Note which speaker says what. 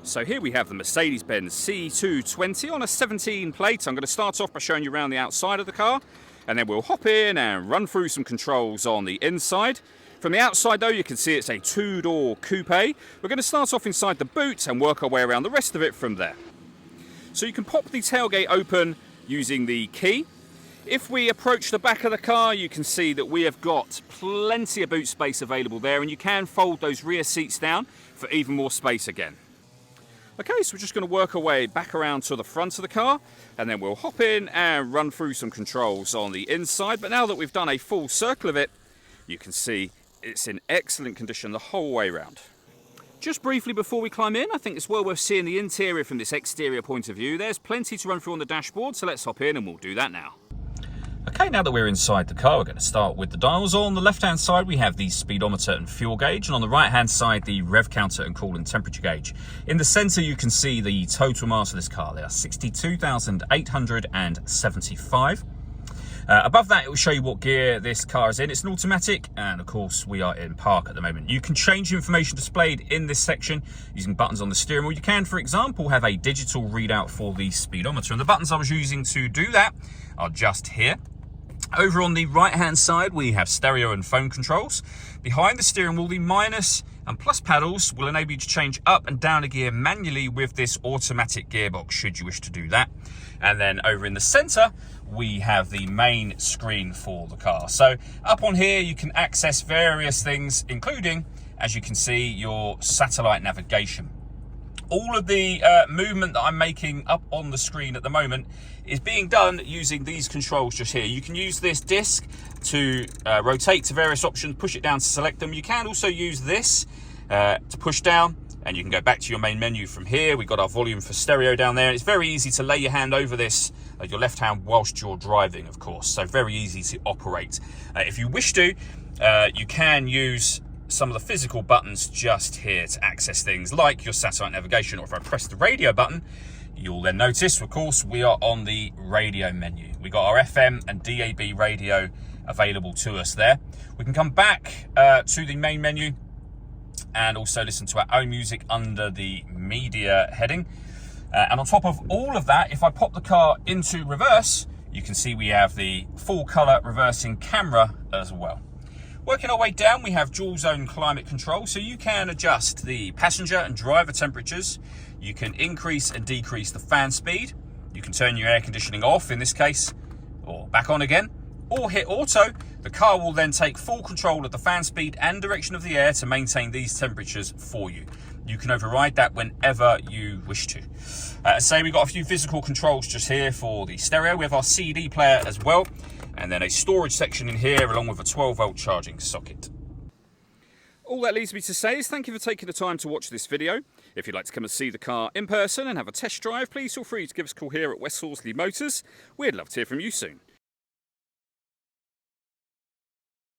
Speaker 1: So here we have the Mercedes-Benz C220 on a 17 plate. I'm going to start off by showing you around the outside of the car, and then we'll hop in and run through some controls on the inside. From the outside though, you can see it's a two-door coupe. We're going to start off inside the boot and work our way around the rest of it from there. So you can pop the tailgate open using the key. If we approach the back of the car, you can see that we have got plenty of boot space available there, and you can fold those rear seats down for even more space again. Okay, so we're just going to work our way back around to the front of the car, and then we'll hop in and run through some controls on the inside. But now that we've done a full circle of it, you can see it's in excellent condition the whole way around. Just briefly before we climb in, I think it's well worth seeing the interior from this exterior point of view. There's plenty to run through on the dashboard, so let's hop in and we'll do that now. Okay, now that we're inside the car, we're going to start with the dials. On the left-hand side, we have the speedometer and fuel gauge, and on the right-hand side, the rev counter and coolant temperature gauge. In the centre, you can see the total mass of this car. They are 62,875. Above that, it will show you what gear this car is in. It's an automatic, and of course, we are in park at the moment. You can change the information displayed in this section using buttons on the steering wheel. You can, for example, have a digital readout for the speedometer, and the buttons I was using to do that are just here. Over on the right-hand side, we have stereo and phone controls. Behind the steering wheel, the minus and plus paddles will enable you to change up and down a gear manually with this automatic gearbox, should you wish to do that. And then over in the center, we have the main screen for the car. So up on here, you can access various things, including, as you can see, your satellite navigation. All of the movement that I'm making up on the screen at the moment is being done using these controls just here. You can use this disc to rotate to various options, push it down to select them. You can also use this to push down, and you can go back to your main menu from here. We've got our volume for stereo down there. It's very easy to lay your hand over this, your left hand, whilst you're driving, of course. So very easy to operate. If you wish to, you can use some of the physical buttons just here to access things like your satellite navigation, or if I press the radio button, you'll then notice, of course, we are on the radio menu. We got our FM and DAB radio available to us there. We can come back to the main menu and also listen to our own music under the media heading. And on top of all of that, if I pop the car into reverse, you can see we have the full color reversing camera as well. Working our way down, we have dual zone climate control, so you can adjust the passenger and driver temperatures. You can increase and decrease the fan speed. You can turn your air conditioning off in this case, or back on again, or hit auto. The car will then take full control of the fan speed and direction of the air to maintain these temperatures for you. You can override that whenever you wish to. Say we've got a few physical controls just here for the stereo. We have our CD player as well, and then a storage section in here along with a 12-volt charging socket. All that leaves me to say is thank you for taking the time to watch this video. If you'd like to come and see the car in person and have a test drive, please feel free to give us a call here at West Horsley Motors. We'd love to hear from you soon.